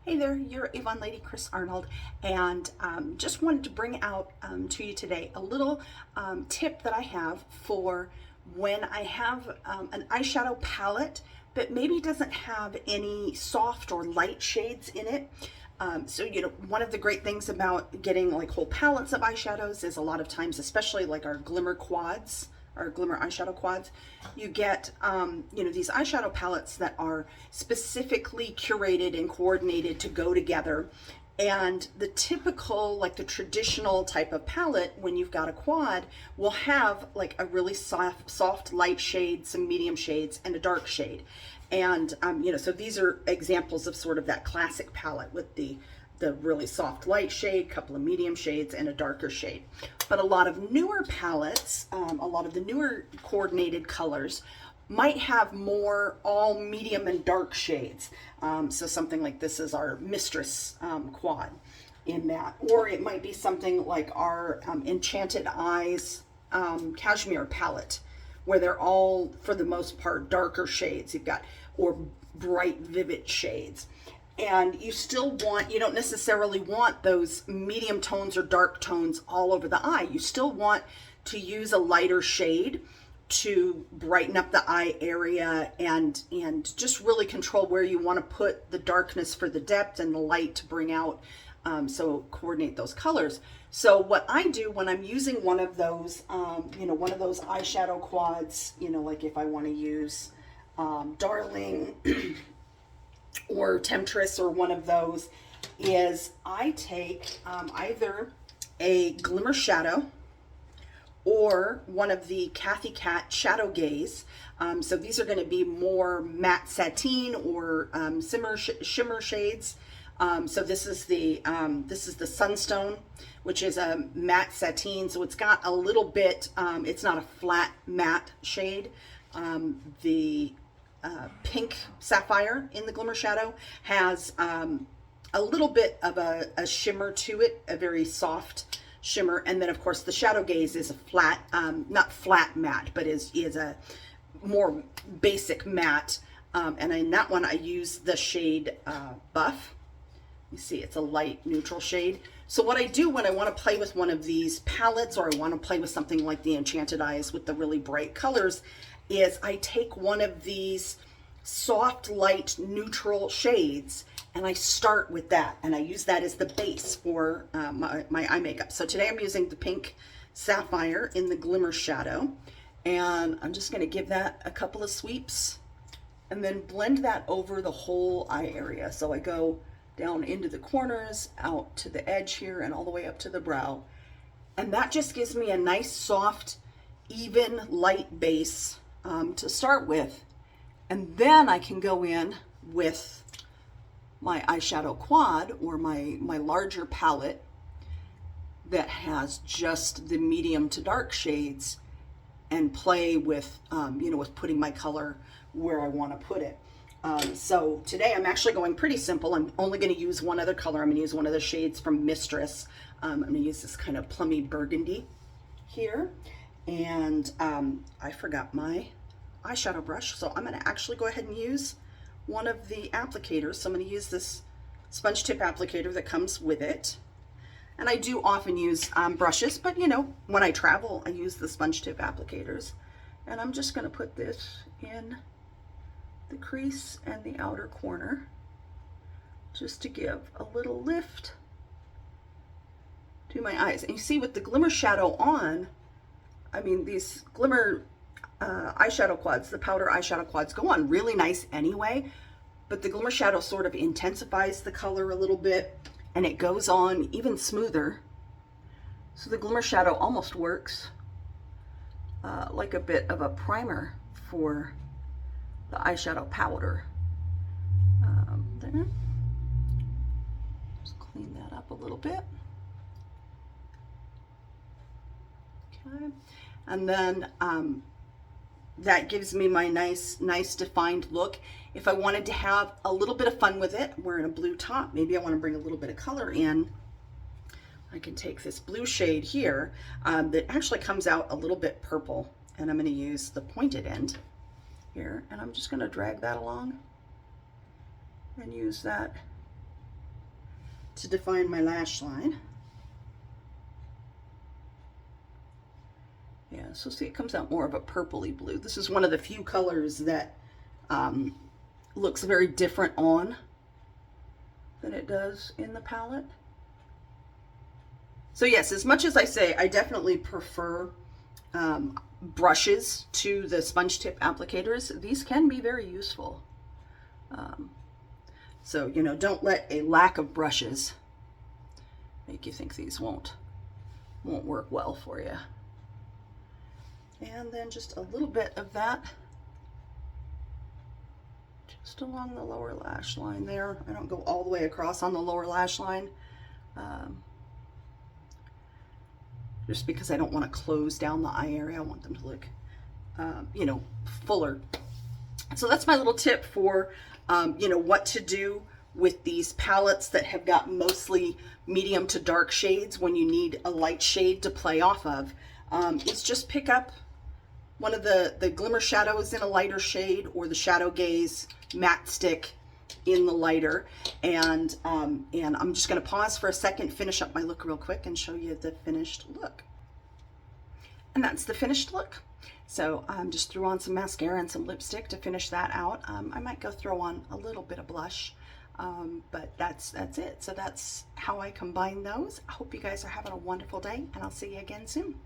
Hey there, you're Avon Lady Chris Arnold, and just wanted to bring out to you today a little tip that I have for when I have an eyeshadow palette that maybe doesn't have any soft or light shades in it. One of the great things about getting like whole palettes of eyeshadows is a lot of times, especially like our glimmer quads, our glimmer eyeshadow quads, you get these eyeshadow palettes that are specifically curated and coordinated to go together. And the typical, like the traditional type of palette, when you've got a quad, will have like a really soft light shade, some medium shades, and a dark shade. And so these are examples of sort of that classic palette with the really soft light shade, couple of medium shades, and a darker shade. But a lot of newer palettes, a lot of the newer coordinated colors might have more all medium and dark shades. So something like this is our Mistress quad in that. Or it might be something like our Enchanted Eyes Cashmere palette, where they're all, for the most part, darker shades. You've got, or bright, vivid shades. And you don't necessarily want those medium tones or dark tones all over the eye. You still want to use a lighter shade to brighten up the eye area and just really control where you want to put the darkness for the depth and the light to bring out, so coordinate those colors. So what I do when I'm using one of those, one of those eyeshadow quads, like if I want to use Darling or Temptress or one of those, is I take either a glimmer shadow or one of the Kathy Cat Shadow Gaze. So these are going to be more matte sateen or shimmer shades. So this is the Sunstone, which is a matte sateen. So it's got a little bit, it's not a flat matte shade. The Pink Sapphire in the Glimmer Shadow has a little bit of a shimmer to it, a very soft shimmer. And then of course the Shadow Gaze is a flat, not flat matte, but is a more basic matte. And in that one I use the shade Buff. You see it's a light neutral shade. So what I do when I want to play with one of these palettes, or I want to play with something like the Enchanted Eyes with the really bright colors, is I take one of these soft, light, neutral shades and I start with that, and I use that as the base for my eye makeup. So today I'm using the Pink Sapphire in the Glimmer Shadow, and I'm just going to give that a couple of sweeps and then blend that over the whole eye area. So I go down into the corners, out to the edge here, and all the way up to the brow. And that just gives me a nice, soft, even, light base to start with. And then I can go in with my eyeshadow quad or my larger palette that has just the medium to dark shades and play with, with putting my color where I want to put it. So today I'm actually going pretty simple. I'm only going to use one other color. I'm going to use one of the shades from Mistress. I'm going to use this kind of plummy burgundy here. And I forgot my eyeshadow brush, so I'm going to actually go ahead and use one of the applicators. So I'm going to use this sponge tip applicator that comes with it. And I do often use brushes, but when I travel I use the sponge tip applicators. And I'm just going to put this in the crease and the outer corner just to give a little lift to my eyes. And you see with the Glimmer Shadow on, I mean, these glimmer eyeshadow quads, the powder eyeshadow quads, go on really nice anyway, but the Glimmer Shadow sort of intensifies the color a little bit and it goes on even smoother. So the Glimmer Shadow almost works like a bit of a primer for the eyeshadow powder. There. Just clean that up a little bit. Okay. And then that gives me my nice defined look. If I wanted to have a little bit of fun with it, we're in a blue top, maybe I want to bring a little bit of color in, I can take this blue shade here that actually comes out a little bit purple, and I'm going to use the pointed end here, and I'm just going to drag that along and use that to define my lash line. Yeah, so see, it comes out more of a purpley blue. This is one of the few colors that looks very different on than it does in the palette. So yes, as much as I say, I definitely prefer brushes to the sponge tip applicators. These can be very useful. So, you know, don't let a lack of brushes make you think these won't work well for you. And then just a little bit of that just along the lower lash line there. I don't go all the way across on the lower lash line, just because I don't want to close down the eye area. I want them to look, you know, fuller. So that's my little tip for, you know, what to do with these palettes that have got mostly medium to dark shades when you need a light shade to play off of. Is just pick up one of the glimmer shadows in a lighter shade, or the Shadow Gaze matte stick in the lighter, and I'm just going to pause for a second, finish up my look real quick, and show you the finished look. And that's the finished look. So just threw on some mascara and some lipstick to finish that out. I might go throw on a little bit of blush, but that's it. So that's how I combine those. I hope you guys are having a wonderful day, and I'll see you again soon.